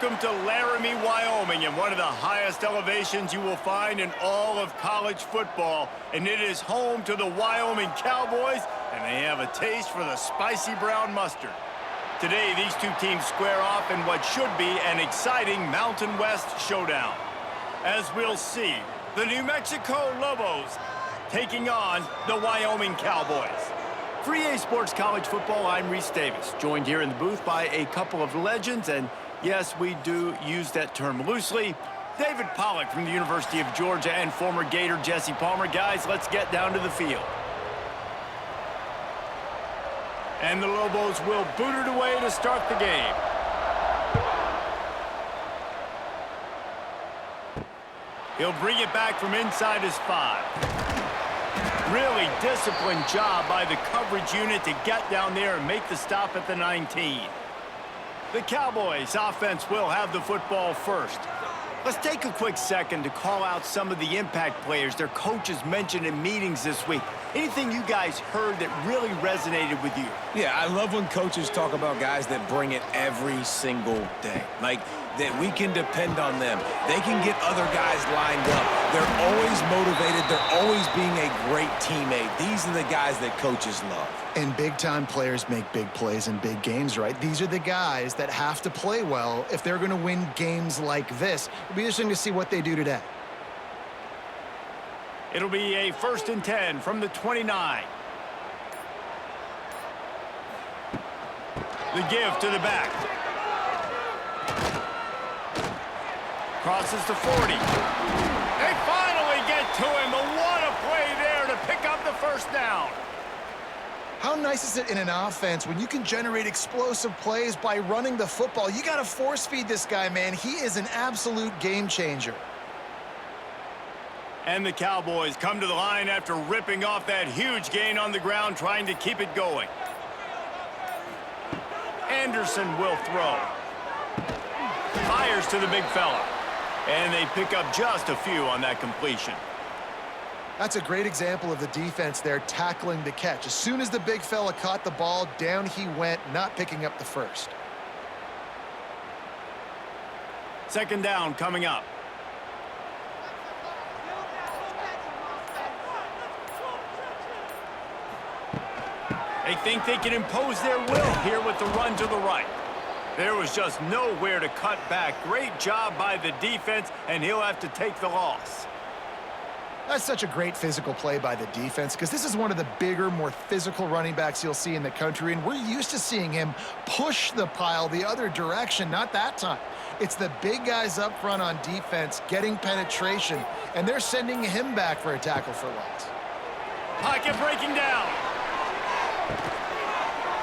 Welcome to Laramie, Wyoming, and one of the highest elevations you will find in all of college football. And it is home to the Wyoming Cowboys, and they have a taste for the spicy brown mustard. Today, these two teams square off in what should be an exciting Mountain West showdown. As we'll see, the New Mexico Lobos taking on the Wyoming Cowboys. For EA Sports College Football, I'm Reese Davis, joined here in the booth by a couple of legends, and yes, we do use that term loosely. David Pollack from the University of Georgia and former Gator Jesse Palmer. Guys, let's get down to the field. And the Lobos will boot it away to start the game. He'll bring it back from inside his 5. Really disciplined job by the coverage unit to get down there and make the stop at the 19. The Cowboys offense will have the football first. Let's take a quick second to call out some of the impact players their coaches mentioned in meetings this week. Anything you guys heard that really resonated with you? Yeah, I love when coaches talk about guys that bring it every single day. Like, that we can depend on them. They can get other guys lined up. They're always motivated. They're always being a great teammate. These are the guys that coaches love. And big-time players make big plays in big games, right? These are the guys that have to play well if they're going to win games like this. It'll be interesting to see what they do today. It'll be a 1st and 10 from the 29. The give to the back. Crosses to 40. They finally get to him, but what a play there to pick up the first down. How nice is it in an offense when you can generate explosive plays by running the football? You got to force feed this guy, man. He is an absolute game changer. And the Cowboys come to the line after ripping off that huge gain on the ground, trying to keep it going. Anderson will throw. Fires to the big fella. And they pick up just a few on that completion. That's a great example of the defense there tackling the catch. As soon as the big fella caught the ball, down he went, not picking up the first. 2nd down coming up. They think they can impose their will here with the run to the right. There was just nowhere to cut back. Great job by the defense, and he'll have to take the loss. That's such a great physical play by the defense because this is one of the bigger, more physical running backs you'll see in the country, and we're used to seeing him push the pile the other direction. Not that time. It's the big guys up front on defense getting penetration, and they're sending him back for a tackle for loss. Pocket breaking down.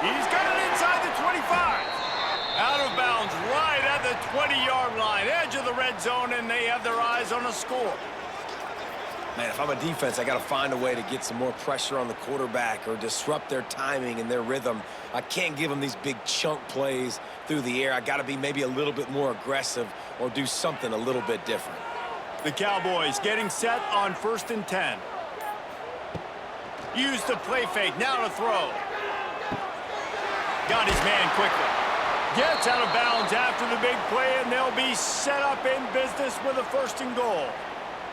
He's got it inside the 25. Out of bounds right at the 20-yard line, edge of the red zone, and they have their eyes on a score. Man, if I'm a defense, I got to find a way to get some more pressure on the quarterback or disrupt their timing and their rhythm. I can't give them these big chunk plays through the air. I got to be maybe a little bit more aggressive or do something a little bit different. The Cowboys getting set on 1st and 10. Use the play fake, now to throw. Got his man quickly. Gets out of bounds after the big play, and they'll be set up in business with a 1st and goal.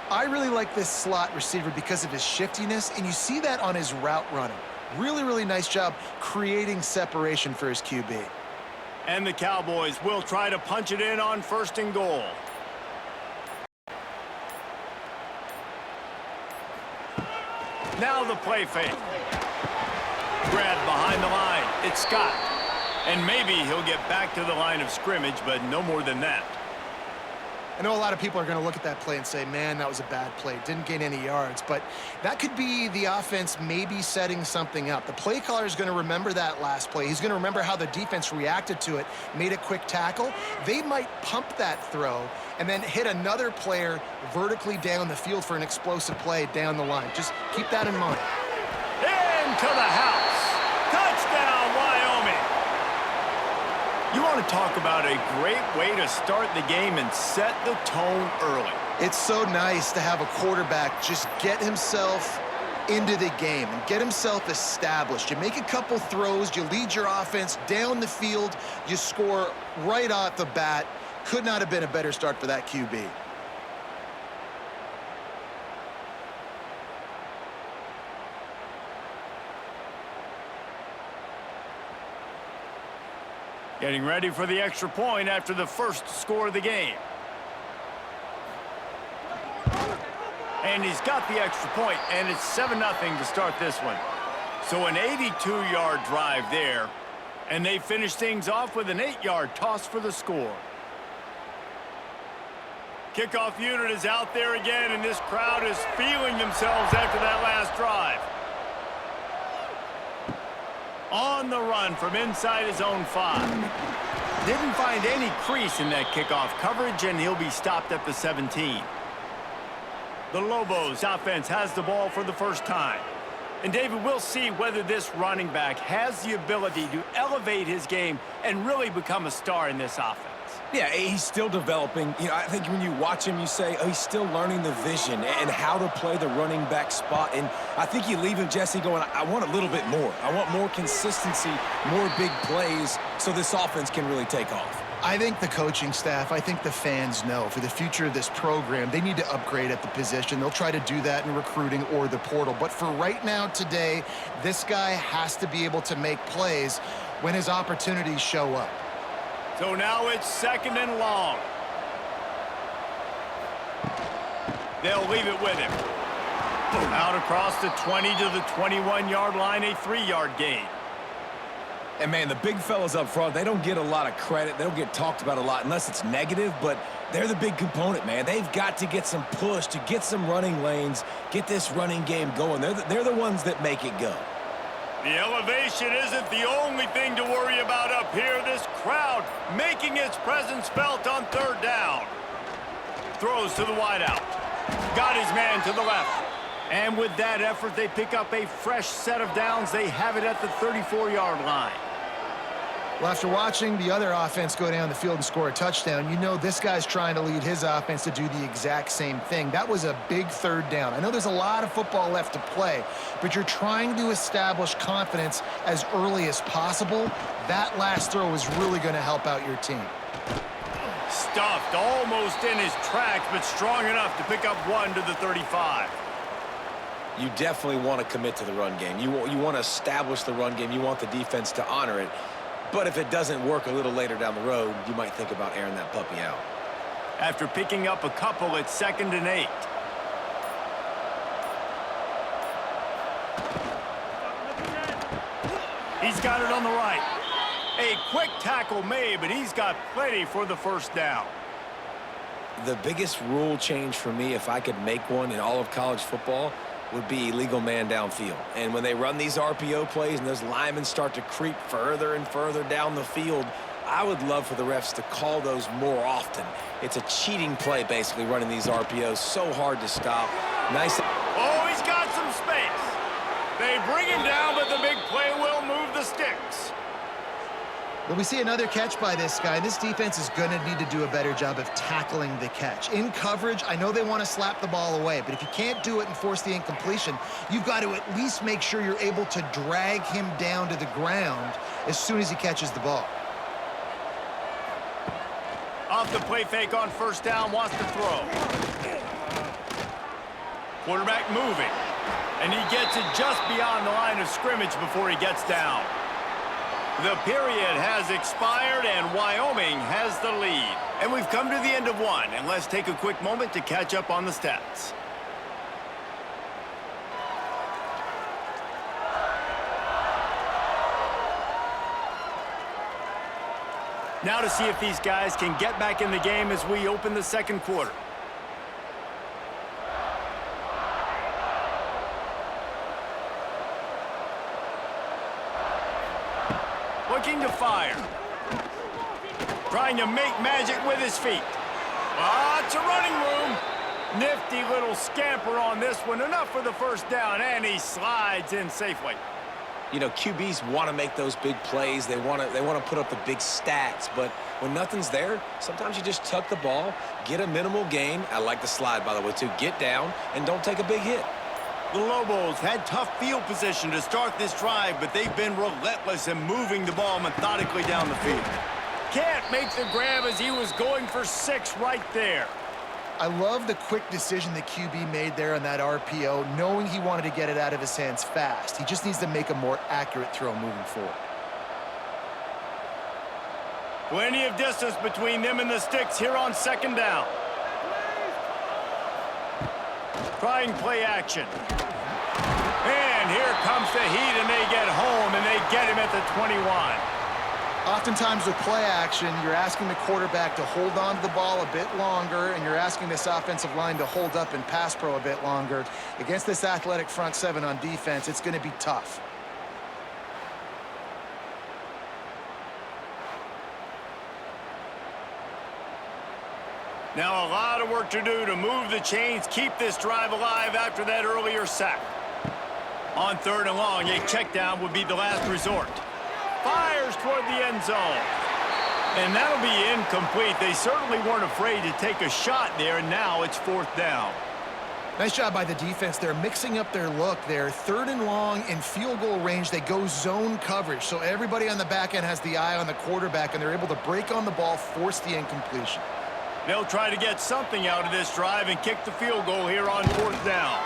I really like this slot receiver because of his shiftiness, and you see that on his route running. Really, really nice job creating separation for his QB. And the Cowboys will try to punch it in on 1st and goal. Now the play fake. Grabbed behind the line. It's Scott. And maybe he'll get back to the line of scrimmage, but no more than that. I know a lot of people are going to look at that play and say, man, that was a bad play. Didn't gain any yards. But that could be the offense maybe setting something up. The play caller is going to remember that last play. He's going to remember how the defense reacted to it, made a quick tackle. They might pump that throw and then hit another player vertically down the field for an explosive play down the line. Just keep that in mind. Into the house. Touchdown, Wyoming. You want to talk about a great way to start the game and set the tone early. It's so nice to have a quarterback just get himself into the game and get himself established. You make a couple throws, you lead your offense down the field, you score right off the bat. Could not have been a better start for that QB. Getting ready for the extra point after the first score of the game. And he's got the extra point, and it's 7-0 to start this one. So an 82-yard drive there, and they finish things off with an 8-yard toss for the score. Kickoff unit is out there again, and this crowd is feeling themselves after that last drive. On the run from inside his own 5. Didn't find any crease in that kickoff coverage, and he'll be stopped at the 17. The Lobos offense has the ball for the first time. And David, we'll see whether this running back has the ability to elevate his game and really become a star in this offense. Yeah, he's still developing. You know, I think when you watch him, you say, oh, he's still learning the vision and how to play the running back spot. And I think you leave him, Jesse, going, I want a little bit more. I want more consistency, more big plays so this offense can really take off. I think the coaching staff, I think the fans know for the future of this program, they need to upgrade at the position. They'll try to do that in recruiting or the portal. But for right now, today, this guy has to be able to make plays when his opportunities show up. So now it's 2nd and long. They'll leave it with him. Out across the 20 to the 21-yard line, a 3-yard gain. And, man, the big fellas up front, they don't get a lot of credit. They don't get talked about a lot unless it's negative, but they're the big component, man. They've got to get some push, to get some running lanes, get this running game going. They're the ones that make it go. The elevation isn't the only thing to worry about up here. This crowd making its presence felt on 3rd down. Throws to the wideout. Got his man to the left. And with that effort, they pick up a fresh set of downs. They have it at the 34-yard line. Well, after watching the other offense go down the field and score a touchdown, you know this guy's trying to lead his offense to do the exact same thing. That was a big 3rd down. I know there's a lot of football left to play, but you're trying to establish confidence as early as possible. That last throw is really going to help out your team. Stuffed almost in his tracks, but strong enough to pick up 1 to the 35. You definitely want to commit to the run game. You want to establish the run game. You want the defense to honor it. But if it doesn't work a little later down the road, you might think about airing that puppy out. After picking up a couple, it's 2nd and 8. He's got it on the right. A quick tackle made, but he's got plenty for the 1st down. The biggest rule change for me, if I could make one in all of college football, would be illegal man downfield. And when they run these RPO plays and those linemen start to creep further and further down the field, I would love for the refs to call those more often. It's a cheating play, basically, running these RPOs. So hard to stop. Nice. Oh, he's got some space. They bring him down, but the big play will move the sticks. But we see another catch by this guy. This defense is going to need to do a better job of tackling the catch. In coverage, I know they want to slap the ball away, but if you can't do it and force the incompletion, you've got to at least make sure you're able to drag him down to the ground as soon as he catches the ball. Off the play fake on 1st down, wants to throw. Quarterback moving, and he gets it just beyond the line of scrimmage before he gets down. The period has expired, and Wyoming has the lead. And we've come to the end of 1, and let's take a quick moment to catch up on the stats. Now to see if these guys can get back in the game as we open the 2nd quarter. Looking to fire. Trying to make magic with his feet. Lots of running room. Nifty little scamper on this one. Enough for the 1st down, and he slides in safely. You know, QBs want to make those big plays. They want to put up the big stats. But when nothing's there, sometimes you just tuck the ball, get a minimal gain. I like the slide, by the way, too. Get down and don't take a big hit. The Lobos had tough field position to start this drive, but they've been relentless in moving the ball methodically down the field. can't make the grab as he was going for 6 right there. I love the quick decision the QB made there on that RPO, knowing he wanted to get it out of his hands fast. He just needs to make a more accurate throw moving forward. Plenty of distance between them and the sticks here on 2nd down. Trying play action. And here comes the heat, and they get home, and they get him at the 21. Oftentimes with play action, you're asking the quarterback to hold on to the ball a bit longer, and you're asking this offensive line to hold up in pass pro a bit longer. Against this athletic front 7 on defense, it's going to be tough. Now a lot of work to do to move the chains, keep this drive alive after that earlier sack. On 3rd and long, a check down would be the last resort. Fires toward the end zone. And that'll be incomplete. They certainly weren't afraid to take a shot there, and now it's 4th down. Nice job by the defense. They're mixing up their look there. 3rd and long in field goal range. They go zone coverage. So everybody on the back end has the eye on the quarterback, and they're able to break on the ball, force the incompletion. They'll try to get something out of this drive and kick the field goal here on 4th down.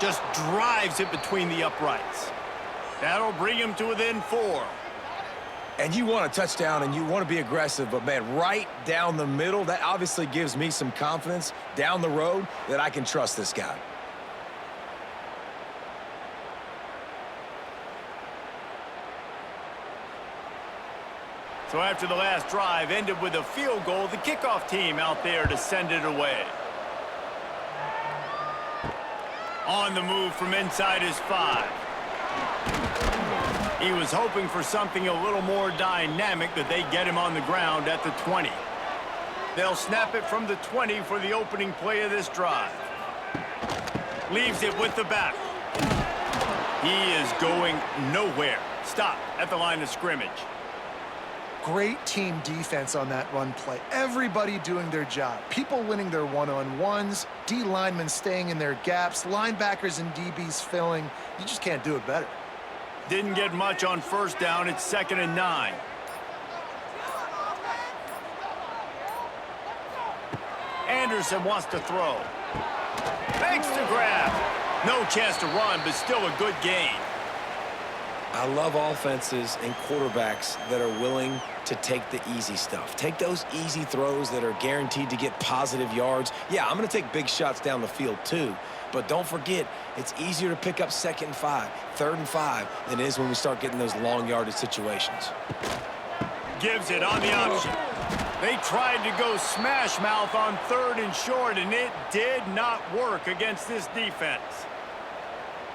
Just drives it between the uprights. That'll bring him to within 4. And you want a touchdown and you want to be aggressive, but man, right down the middle, that obviously gives me some confidence down the road that I can trust this guy. So after the last drive ended with a field goal, the kickoff team out there to send it away. On the move from inside his 5. He was hoping for something a little more dynamic, that they get him on the ground at the 20. They'll snap it from the 20 for the opening play of this drive. Leaves it with the back. He is going nowhere. Stop at the line of scrimmage. Great team defense on that run play. Everybody doing their job. People winning their one-on-ones, D linemen staying in their gaps, linebackers and DBs filling. You just can't do it better. Didn't get much on 1st down. It's 2nd and 9. Anderson wants to throw. Makes the grab. No chance to run, but still a good gain. I love offenses and quarterbacks that are willing to take the easy stuff. Take those easy throws that are guaranteed to get positive yards. Yeah, I'm going to take big shots down the field too. But don't forget, it's easier to pick up 2nd and 5, 3rd and 5 than it is when we start getting those long yardage situations. Gives it on the option. They tried to go smash mouth on 3rd and short, and it did not work against this defense.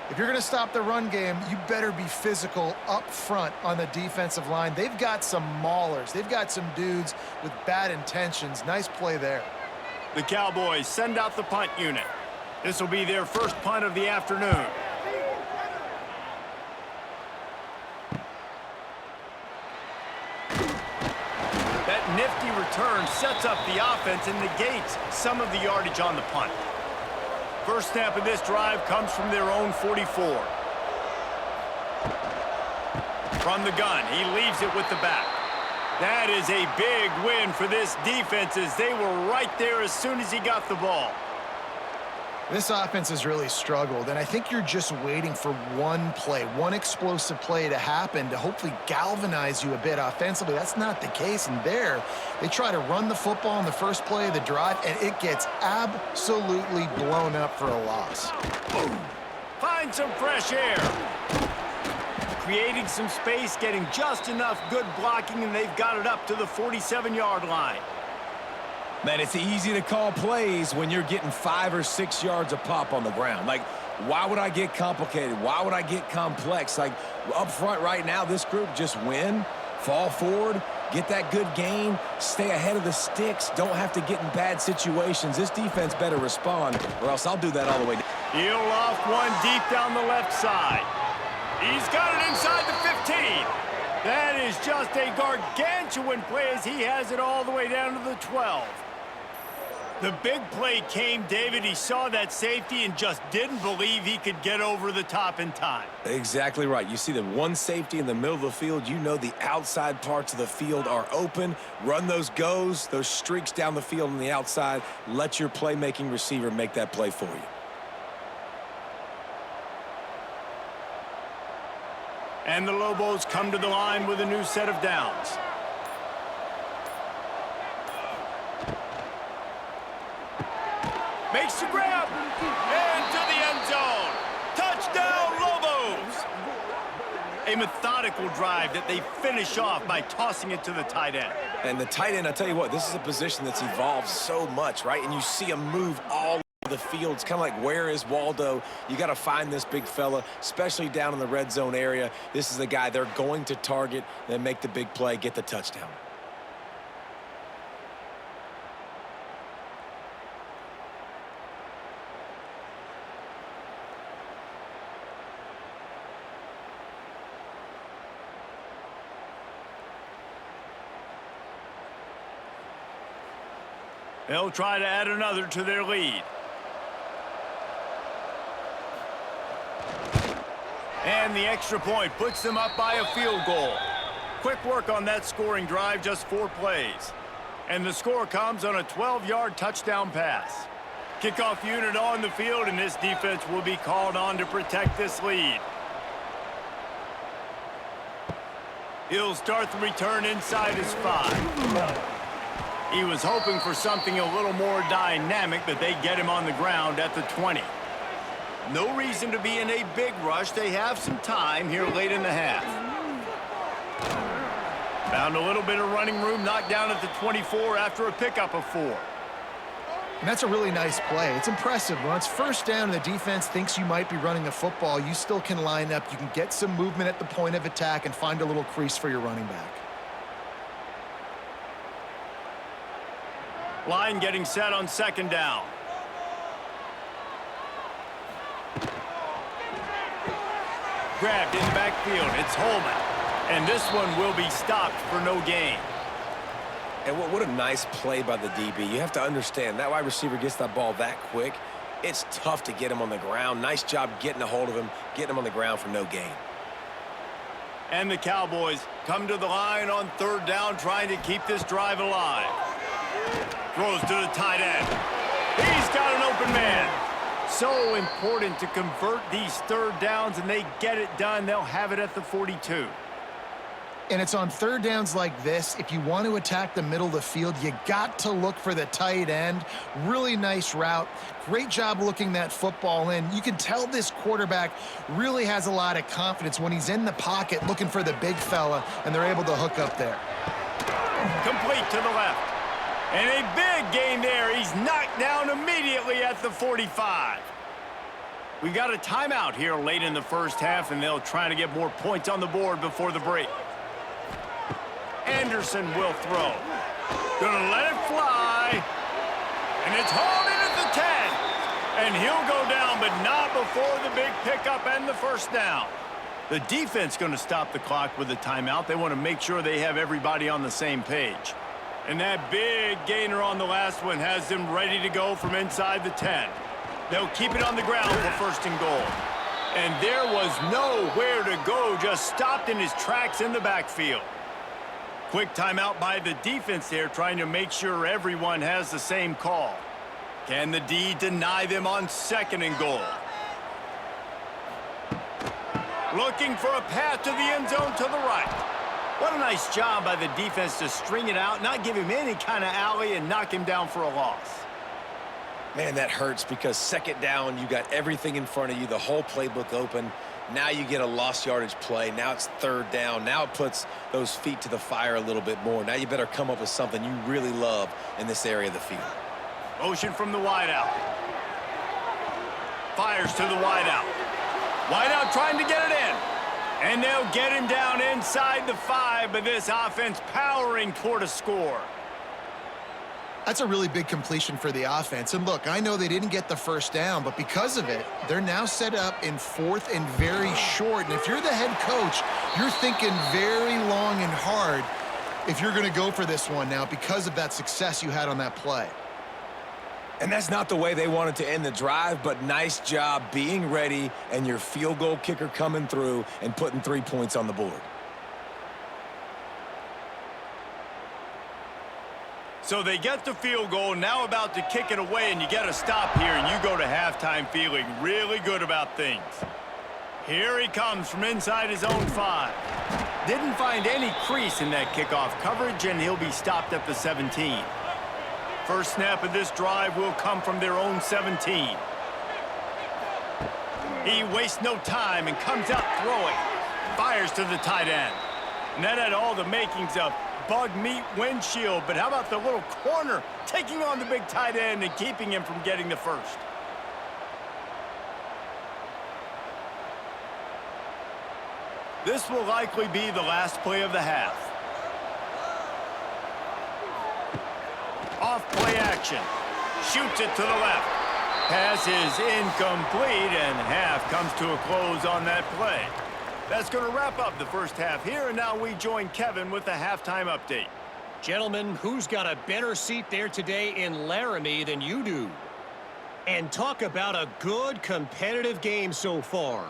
If you're going to stop the run game, you better be physical up front on the defensive line. They've got some maulers. They've got some dudes with bad intentions. Nice play there. The Cowboys send out the punt unit. This will be their first punt of the afternoon. That nifty return sets up the offense and negates some of the yardage on the punt. First snap of this drive comes from their own 44. From the gun, he leaves it with the back. That is a big win for this defense, as they were right there as soon as he got the ball. This offense has really struggled, and I think you're just waiting for one play, one explosive play to happen to hopefully galvanize you a bit offensively. That's not the case, and there, they try to run the football in the first play of the drive, and it gets absolutely blown up for a loss. Find some fresh air. Creating some space, getting just enough good blocking, and they've got it up to the 47-yard line. Man, it's easy to call plays when you're getting 5 or 6 yards a pop on the ground. Like, why would I get complicated? Why would I get complex? Like, up front right now, this group just win, fall forward, get that good gain, stay ahead of the sticks, don't have to get in bad situations. This defense better respond, or else I'll do that all the way. He'll loft one deep down the left side. He's got it inside the 15. That is just a gargantuan play as he has it all the way down to the 12. The big play came, David. He saw that safety and just didn't believe he could get over the top in time. Exactly right. You see the one safety in the middle of the field. You know the outside parts of the field are open. Run those goes, those streaks down the field on the outside. Let your playmaking receiver make that play for you. And the Lobos come to the line with a new set of downs. Makes the grab, into the end zone. Touchdown, Lobos! A methodical drive that they finish off by tossing it to the tight end. And the tight end, I tell you what, this is a position that's evolved so much, right? And you see him move all over the field. It's kind of like, where is Waldo? You got to find this big fella, especially down in the red zone area. This is the guy they're going to target, then make the big play, get the touchdown. They'll try to add another to their lead. And the extra point puts them up by a field goal. Quick work on that scoring drive, just 4 plays. And the score comes on a 12-yard touchdown pass. Kickoff unit on the field, and this defense will be called on to protect this lead. He'll start the return inside his 5. He was hoping for something a little more dynamic, but they get him on the ground at the 20. No reason to be in a big rush. They have some time here late in the half. Found a little bit of running room, knocked down at the 24 after a pickup of 4. And that's a really nice play. It's impressive. When it's first down and the defense thinks you might be running the football, you still can line up. You can get some movement at the point of attack and find a little crease for your running back. Line getting set on 2nd down. Grabbed in the backfield. It's Holman. And this one will be stopped for no gain. And what a nice play by the DB. You have to understand, that wide receiver gets that ball that quick. It's tough to get him on the ground. Nice job getting a hold of him, getting him on the ground for no gain. And the Cowboys come to the line on 3rd down, trying to keep this drive alive. Throws to the tight end. He's got an open man. So important to convert these 3rd downs, and they get it done. They'll have it at the 42. And it's on 3rd downs like this. If you want to attack the middle of the field, you got to look for the tight end. Really nice route. Great job looking that football in. You can tell this quarterback really has a lot of confidence when he's in the pocket looking for the big fella, and they're able to hook up there. Complete to the left. And a big gain there. He's knocked down immediately at the 45. We got a timeout here late in the first half, and they'll try to get more points on the board before the break. Anderson will throw. Gonna let it fly. And it's hauled in at the 10. And he'll go down, but not before the big pickup and the first down. The defense going to stop the clock with the timeout. They want to make sure they have everybody on the same page. And that big gainer on the last one has them ready to go from inside the 10. They'll keep it on the ground for 1st and goal. And there was nowhere to go, just stopped in his tracks in the backfield. Quick timeout by the defense there, trying to make sure everyone has the same call. Can the D deny them on 2nd and goal? Looking for a path to the end zone to the right. What a nice job by the defense to string it out, not give him any kind of alley, and knock him down for a loss. Man, that hurts because 2nd down, you got everything in front of you, the whole playbook open. Now you get a lost yardage play. Now it's 3rd down. Now it puts those feet to the fire a little bit more. Now you better come up with something you really love in this area of the field. Motion from the wideout. Fires to the wideout. Wideout trying to get it in. And they'll get him down inside the 5, but this offense powering toward a score. That's a really big completion for the offense. And look, I know they didn't get the 1st down, but because of it, they're now set up in 4th and very short. And if you're the head coach, you're thinking very long and hard if you're going to go for this one now because of that success you had on that play. And that's not the way they wanted to end the drive, but nice job being ready and your field goal kicker coming through and putting 3 points on the board. So they get the field goal, now about to kick it away, and you get a stop here, and you go to halftime feeling really good about things. Here he comes from inside his own 5. Didn't find any crease in that kickoff coverage, and he'll be stopped at the 17. First snap of this drive will come from their own 17. He wastes no time and comes out throwing. Fires to the tight end. And that had all the makings of bug meat windshield, but how about the little corner taking on the big tight end and keeping him from getting the first? This will likely be the last play of the half. Off play action. Shoots it to the left. Pass is incomplete, and half comes to a close on that play. That's going to wrap up the first half here, and now we join Kevin with the halftime update. Gentlemen, who's got a better seat there today in Laramie than you do? And talk about a good competitive game so far.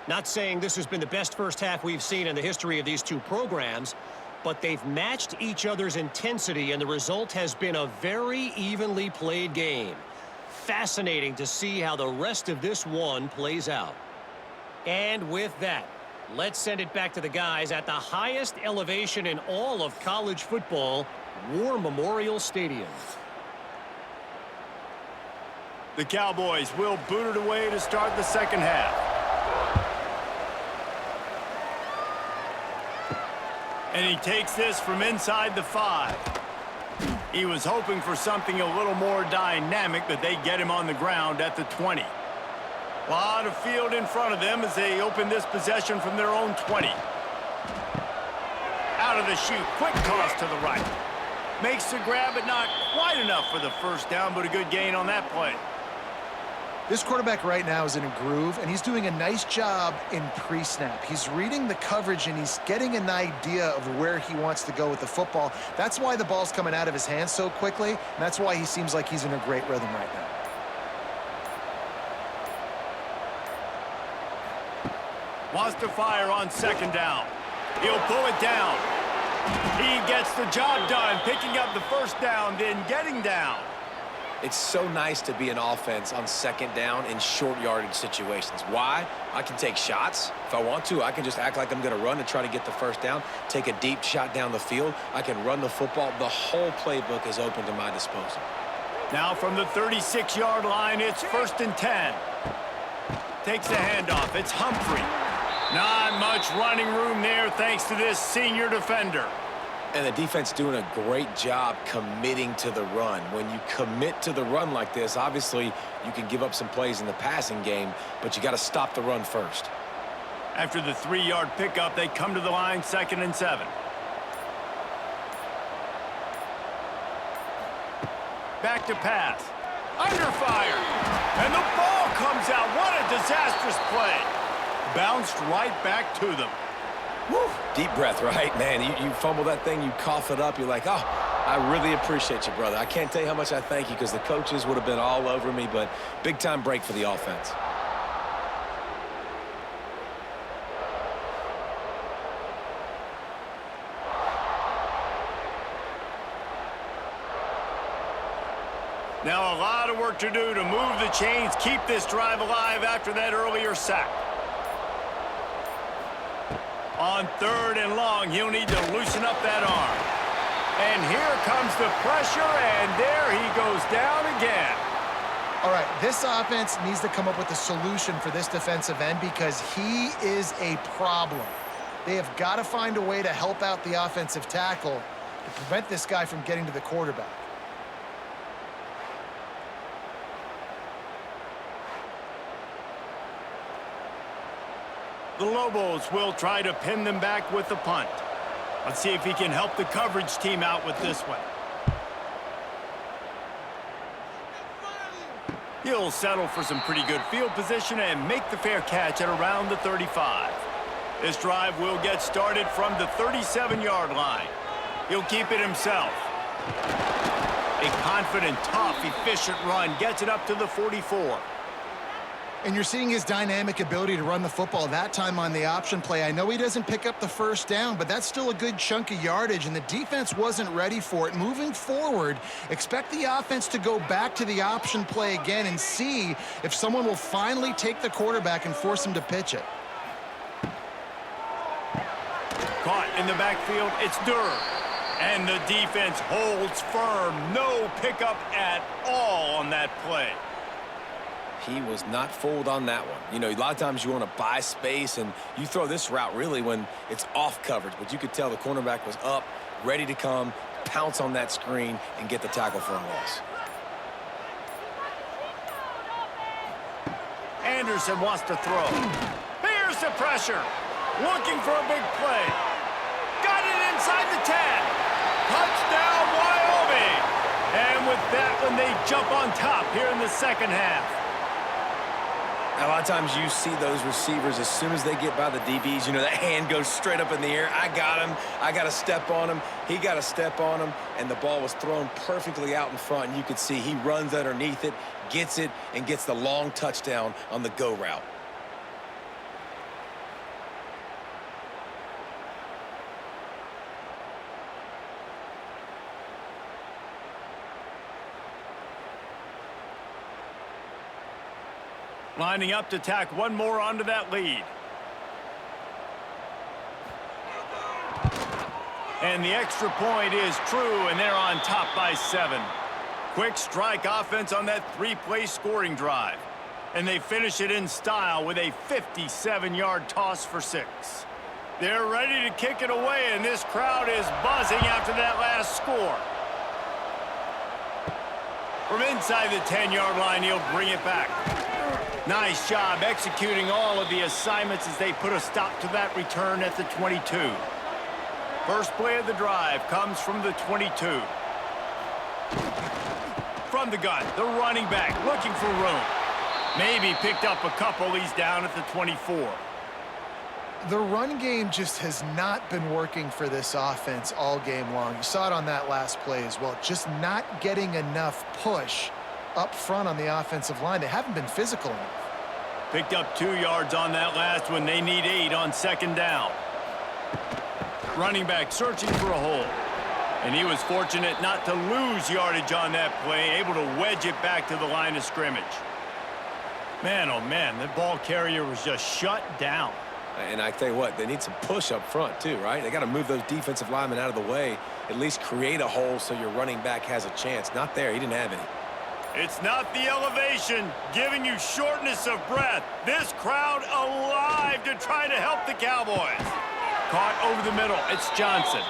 Not saying this has been the best first half we've seen in the history of these two programs, but they've matched each other's intensity, and the result has been a very evenly played game. Fascinating to see how the rest of this one plays out. And with that, let's send it back to the guys at the highest elevation in all of college football, War Memorial Stadium. The Cowboys will boot it away to start the second half. And he takes this from inside the 5. He was hoping for something a little more dynamic, but they get him on the ground at the 20. A lot of field in front of them as they open this possession from their own 20. Out of the chute, quick toss to the right. Makes the grab, but not quite enough for the first down, but a good gain on that play. This quarterback right now is in a groove, and he's doing a nice job in pre-snap. He's reading the coverage, and he's getting an idea of where he wants to go with the football. That's why the ball's coming out of his hands so quickly, and that's why he seems like he's in a great rhythm right now. Wants to fire on second down. He'll pull it down. He gets the job done, picking up the first down, then getting down. It's so nice to be an offense on second down in short yardage situations. Why? I can take shots. If I want to, I can just act like I'm going to run and try to get the first down, take a deep shot down the field. I can run the football. The whole playbook is open to my disposal. Now from the 36-yard line, it's 1st and 10. Takes the handoff. It's Humphrey. Not much running room there thanks to this senior defender. And the defense doing a great job committing to the run. When you commit to the run like this, obviously you can give up some plays in the passing game, but you got to stop the run first. After the 3-yard pickup, they come to the line 2nd and 7. Back to pass. Under fire. And the ball comes out. What a disastrous play. Bounced right back to them. Woo. Deep breath, right? Man, you fumble that thing, you cough it up, you're like, oh, I really appreciate you, brother. I can't tell you how much I thank you because the coaches would have been all over me, but big-time break for the offense. Now a lot of work to do to move the chains, keep this drive alive after that earlier sack. On 3rd and long, he'll need to loosen up that arm. And here comes the pressure, and there he goes down again. All right, this offense needs to come up with a solution for this defensive end because he is a problem. They have got to find a way to help out the offensive tackle to prevent this guy from getting to the quarterback. The Lobos will try to pin them back with the punt. Let's see if he can help the coverage team out with this one. He'll settle for some pretty good field position and make the fair catch at around the 35. This drive will get started from the 37-yard line. He'll keep it himself. A confident, tough, efficient run gets it up to the 44. And you're seeing his dynamic ability to run the football that time on the option play. I know he doesn't pick up the first down, but that's still a good chunk of yardage, and the defense wasn't ready for it. Moving forward, expect the offense to go back to the option play again and see if someone will finally take the quarterback and force him to pitch it. Caught in the backfield, it's Durr. And the defense holds firm. No pickup at all on that play. He was not fooled on that one. You know, a lot of times you want to buy space, and you throw this route really when it's off coverage. But you could tell the cornerback was up, ready to come, pounce on that screen, and get the tackle for a loss. Anderson wants to throw. Here's the pressure. Looking for a big play. Got it inside the 10. Touchdown, Wyoming. And with that one, they jump on top here in the second half. Now, a lot of times you see those receivers, as soon as they get by the DBs, you know, that hand goes straight up in the air. I got him. I got to step on him. He got to step on him. And the ball was thrown perfectly out in front. And you could see he runs underneath it, gets it, and gets the long touchdown on the go route. Lining up to tack one more onto that lead. And the extra point is true, and they're on top by 7. Quick strike offense on that 3-play scoring drive. And they finish it in style with a 57-yard toss for 6. They're ready to kick it away, and this crowd is buzzing after that last score. From inside the 10-yard line, he'll bring it back. Nice job executing all of the assignments as they put a stop to that return at the 22. First play of the drive comes from the 22. From the gun, the running back looking for room. Maybe picked up a couple. He's down at the 24. The run game just has not been working for this offense all game long. You saw it on that last play as well. Just not getting enough push up front on the offensive line. They haven't been physical enough. Picked up 2 yards on that last one. They need 8 on second down. Running back searching for a hole. And he was fortunate not to lose yardage on that play, able to wedge it back to the line of scrimmage. Man, oh man, the ball carrier was just shut down. And I tell you what, they need some push up front too, right? They got to move those defensive linemen out of the way, at least create a hole so your running back has a chance. Not there. He didn't have any. It's not the elevation giving you shortness of breath. This crowd alive to try to help the Cowboys. Caught over the middle. It's Johnson.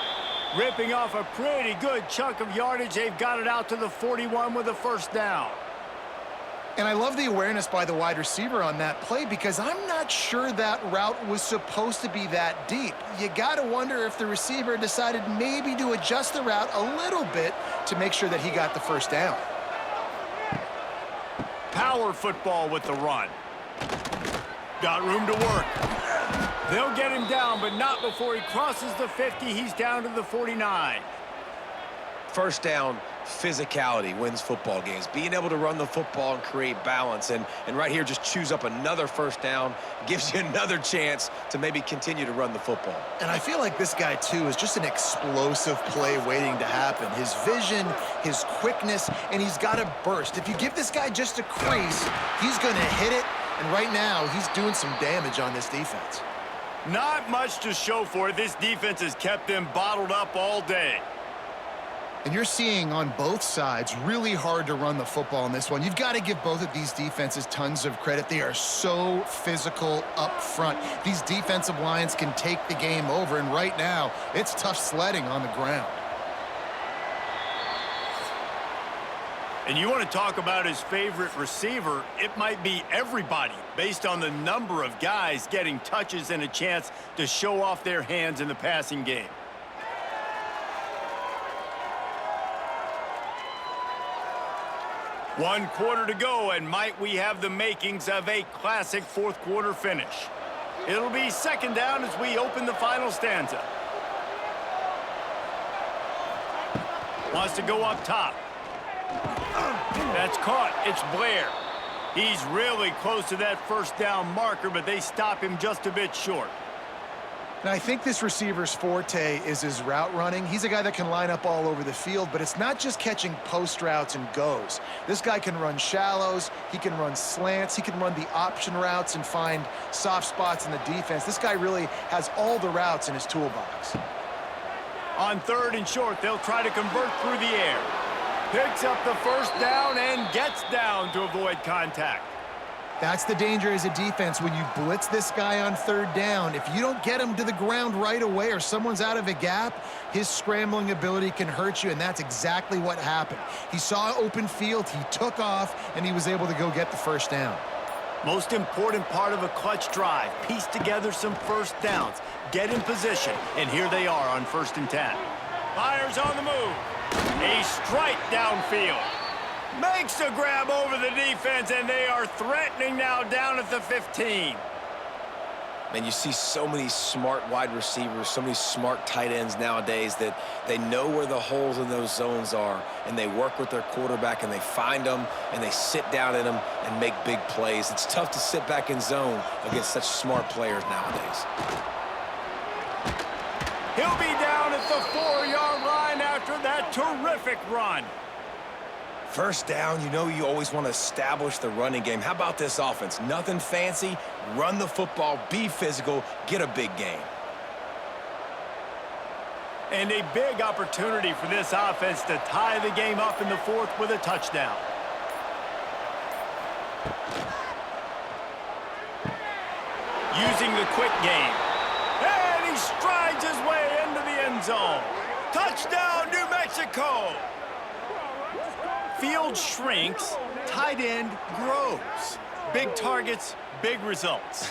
Ripping off a pretty good chunk of yardage. They've got it out to the 41 with a first down. And I love the awareness by the wide receiver on that play because I'm not sure that route was supposed to be that deep. You got to wonder if the receiver decided maybe to adjust the route a little bit to make sure that he got the first down. Power football with the run. Got room to work. They'll get him down, but not before he crosses the 50. He's down to the 49. First down, physicality wins football games. Being able to run the football and create balance. And right here, just choose up another first down. Gives you another chance to maybe continue to run the football. And I feel like this guy, too, is just an explosive play waiting to happen. His vision, his quickness, and he's got a burst. If you give this guy just a crease, he's going to hit it. And right now, he's doing some damage on this defense. Not much to show for it. This defense has kept them bottled up all day. And you're seeing on both sides really hard to run the football in this one. You've got to give both of these defenses tons of credit. They are so physical up front. These defensive lines can take the game over, and right now, it's tough sledding on the ground. And you want to talk about his favorite receiver, it might be everybody based on the number of guys getting touches and a chance to show off their hands in the passing game. One quarter to go, and might we have the makings of a classic fourth quarter finish. It'll be second down as we open the final stanza. Wants to go up top. It's caught. It's Blair. He's really close to that first down marker, but they stop him just a bit short. And I think this receiver's forte is his route running. He's a guy that can line up all over the field, but it's not just catching post routes and goes. This guy can run shallows, he can run slants, he can run the option routes and find soft spots in the defense. This guy really has all the routes in his toolbox. On 3rd and short, they'll try to convert through the air. Picks up the first down and gets down to avoid contact. That's the danger as a defense when you blitz this guy on 3rd down. If you don't get him to the ground right away or someone's out of a gap, his scrambling ability can hurt you, and that's exactly what happened. He saw open field, he took off, and he was able to go get the first down. Most important part of a clutch drive, piece together some first downs, get in position, and here they are on 1st and 10. Fires on the move. A strike downfield. Makes a grab over the defense, and they are threatening now down at the 15. And you see so many smart wide receivers, so many smart tight ends nowadays that they know where the holes in those zones are, and they work with their quarterback, and they find them, and they sit down in them and make big plays. It's tough to sit back in zone against such smart players nowadays. He'll be down at the 4-yard line after that terrific run. First down, you know you always want to establish the running game. How about this offense? Nothing fancy. Run the football, be physical, get a big gain. And a big opportunity for this offense to tie the game up in the 4th with a touchdown. Using the quick game. And he strides his way into the end zone. Touchdown, New Mexico! Field shrinks, tight end grows. Big targets, big results.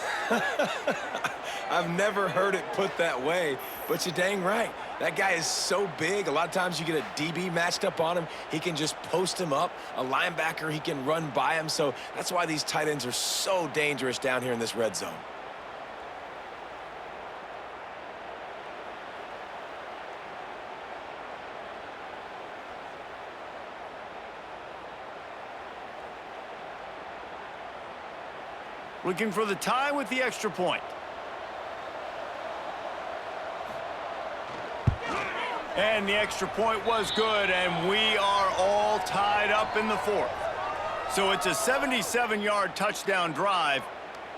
I've never heard it put that way, but you're dang right. That guy is so big. A lot of times you get a DB matched up on him. He can just post him up. A linebacker, he can run by him. So that's why these tight ends are so dangerous down here in this red zone. Looking for the tie with the extra point. And the extra point was good, and we are all tied up in the 4th. So it's a 77-yard touchdown drive,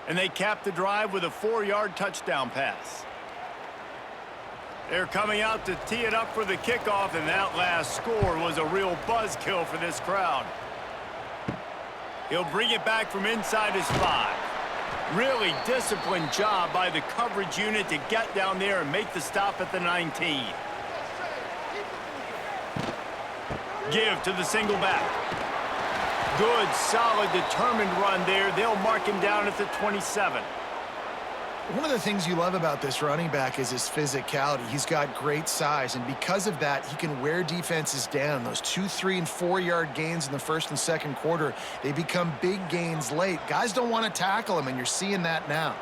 and they cap the drive with a 4-yard touchdown pass. They're coming out to tee it up for the kickoff, and that last score was a real buzzkill for this crowd. He'll bring it back from inside his 5. Really disciplined job by the coverage unit to get down there and make the stop at the 19. Give to the single back. Good, solid, determined run there. They'll mark him down at the 27. One of the things you love about this running back is his physicality. He's got great size, and because of that, he can wear defenses down. Those 2-, 3-, and 4-yard gains in the 1st and 2nd quarter, they become big gains late. Guys don't want to tackle him, and you're seeing that now.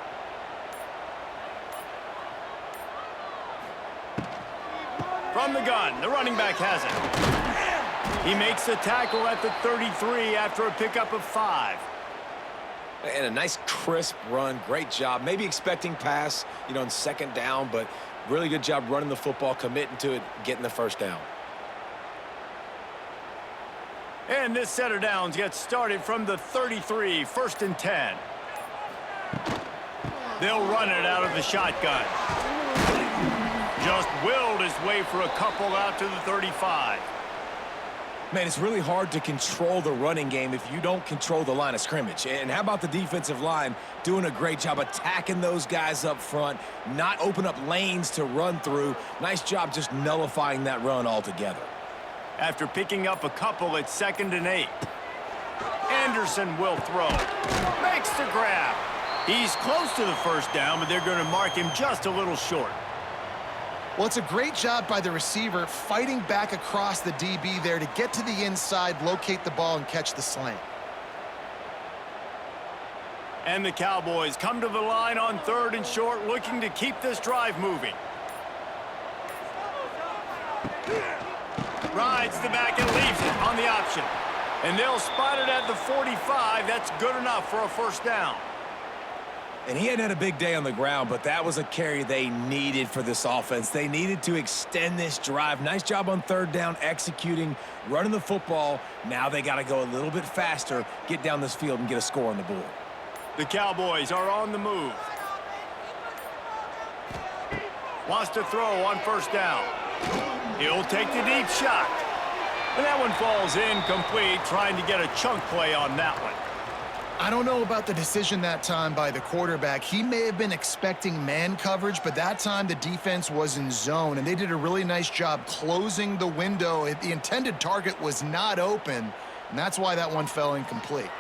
From the gun, the running back has it. He makes the tackle at the 33 after a pickup of 5. And a nice crisp run, great job. Maybe expecting pass, you know, on 2nd down, but really good job running the football, committing to it, getting the first down. And this set of downs gets started from the 33, 1st and 10. They'll run it out of the shotgun. Just willed his way for a couple out to the 35. Man, it's really hard to control the running game if you don't control the line of scrimmage. And how about the defensive line doing a great job attacking those guys up front, not open up lanes to run through. Nice job just nullifying that run altogether. After picking up a couple at 2nd and 8. Anderson will throw. Makes the grab. He's close to the first down, but they're going to mark him just a little short. Well, it's a great job by the receiver fighting back across the DB there to get to the inside, locate the ball, and catch the slant. And the Cowboys come to the line on 3rd and short, looking to keep this drive moving. Rides the back and leaves it on the option. And they'll spot it at the 45. That's good enough for a first down. And he hadn't had a big day on the ground, but that was a carry they needed for this offense. They needed to extend this drive. Nice job on third down, executing, running the football. Now they got to go a little bit faster, get down this field, and get a score on the board. The Cowboys are on the move. Wants to throw on first down. He'll take the deep shot. And that one falls incomplete, trying to get a chunk play on that one. I don't know about the decision that time by the quarterback. He may have been expecting man coverage, but that time the defense was in zone, and they did a really nice job closing the window. The intended target was not open, and that's why that one fell incomplete.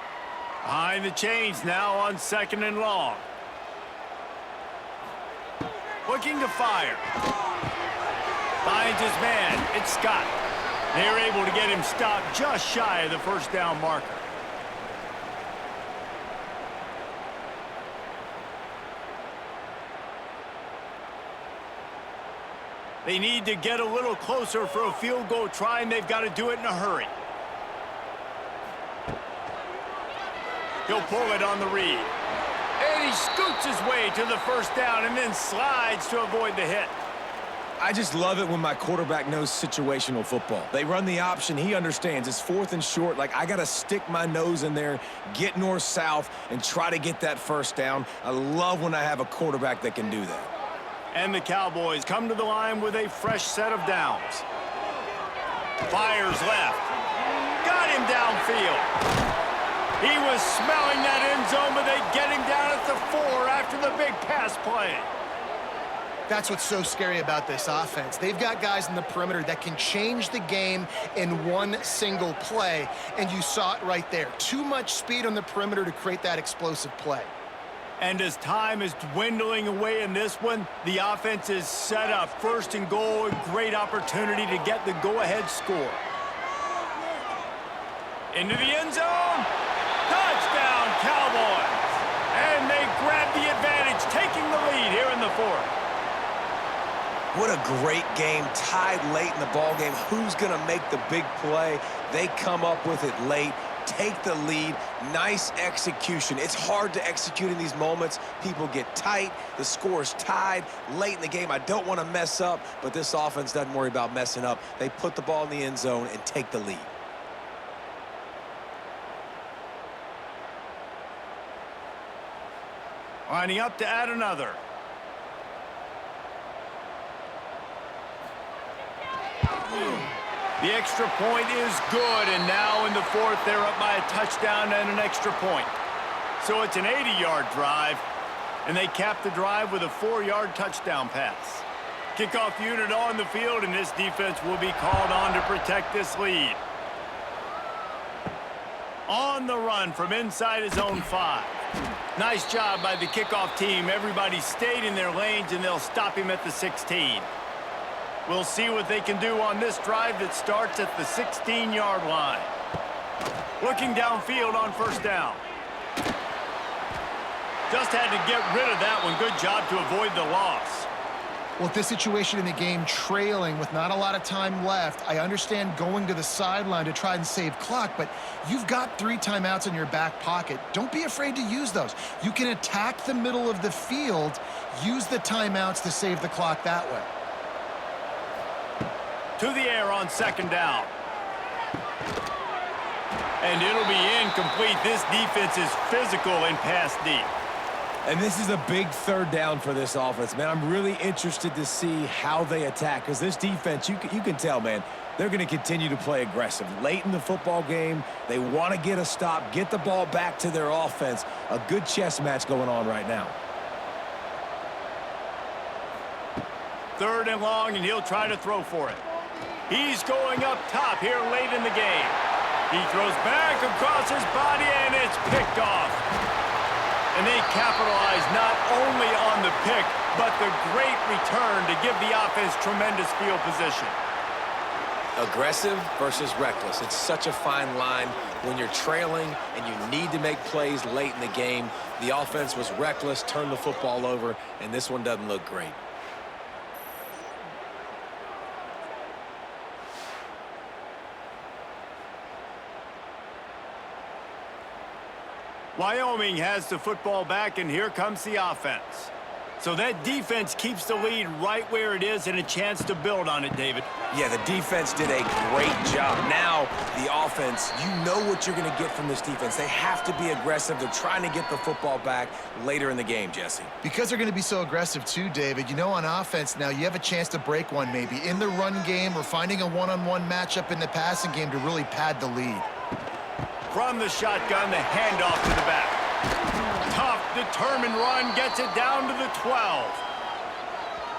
Behind the chains now on 2nd and long. Looking to fire. Finds his man. It's Scott. They're able to get him stopped just shy of the first down marker. They need to get a little closer for a field goal try, and they've got to do it in a hurry. He'll pull it on the read. And he scoots his way to the first down and then slides to avoid the hit. I just love it when my quarterback knows situational football. They run the option. He understands. It's 4th and short. Like, I got to stick my nose in there, get north-south, and try to get that first down. I love when I have a quarterback that can do that. And the Cowboys come to the line with a fresh set of downs. Fires left. Got him downfield. He was smelling that end zone, but they get him down at the 4 after the big pass play. That's what's so scary about this offense. They've got guys in the perimeter that can change the game in one single play, and you saw it right there. Too much speed on the perimeter to create that explosive play. And as time is dwindling away in this one, the offense is set up. 1st and goal, a great opportunity to get the go-ahead score. Into the end zone. Touchdown, Cowboys. And they grab the advantage, taking the lead here in the 4th. What a great game, tied late in the ball game. Who's going to make the big play? They come up with it late, take the lead. Nice execution. It's hard to execute in these moments. People get tight. The score's tied late in the game. I don't want to mess up, but this offense doesn't worry about messing up. They put the ball in the end zone and take the lead. Lining up to add another. The extra point is good, and now in the 4th, they're up by a touchdown and an extra point. So it's an 80-yard drive, and they cap the drive with a 4-yard touchdown pass. Kickoff unit on the field, and this defense will be called on to protect this lead. On the run from inside his own 5. Nice job by the kickoff team. Everybody stayed in their lanes, and they'll stop him at the 16. We'll see what they can do on this drive that starts at the 16-yard line. Looking downfield on first down. Just had to get rid of that one. Good job to avoid the loss. Well, with this situation in the game, trailing with not a lot of time left, I understand going to the sideline to try and save clock, but you've got 3 timeouts in your back pocket. Don't be afraid to use those. You can attack the middle of the field, use the timeouts to save the clock that way. To the air on 2nd down. And it'll be incomplete. This defense is physical and pass deep. And this is a big 3rd down for this offense, man. I'm really interested to see how they attack, because this defense, you can tell, man, they're going to continue to play aggressive. Late in the football game, they want to get a stop, get the ball back to their offense. A good chess match going on right now. 3rd and long, and he'll try to throw for it. He's going up top here late in the game. He throws back across his body, and it's picked off. And they capitalize not only on the pick, but the great return to give the offense tremendous field position. Aggressive versus reckless. It's such a fine line when you're trailing and you need to make plays late in the game. The offense was reckless, turned the football over, and this one doesn't look great. Wyoming has the football back, and here comes the offense. So that defense keeps the lead right where it is and a chance to build on it, David. Yeah, the defense did a great job. Now, the offense, you know what you're going to get from this defense. They have to be aggressive. They're trying to get the football back later in the game, Jesse. Because they're going to be so aggressive too, David, you know, on offense now, you have a chance to break one maybe in the run game or finding a one-on-one matchup in the passing game to really pad the lead. From the shotgun, the handoff to the back. Tough, determined run gets it down to the 12.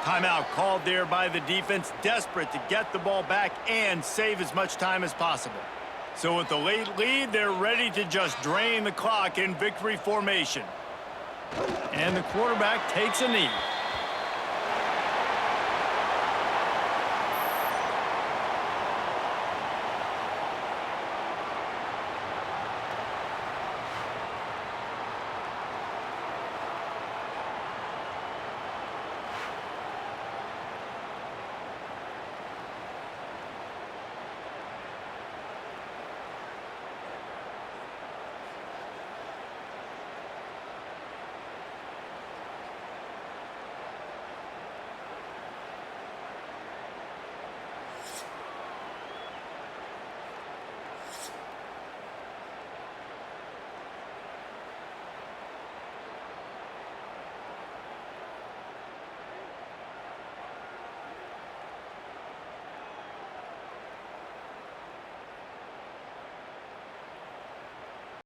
Timeout called there by the defense, desperate to get the ball back and save as much time as possible. So with the late lead, they're ready to just drain the clock in victory formation. And the quarterback takes a knee.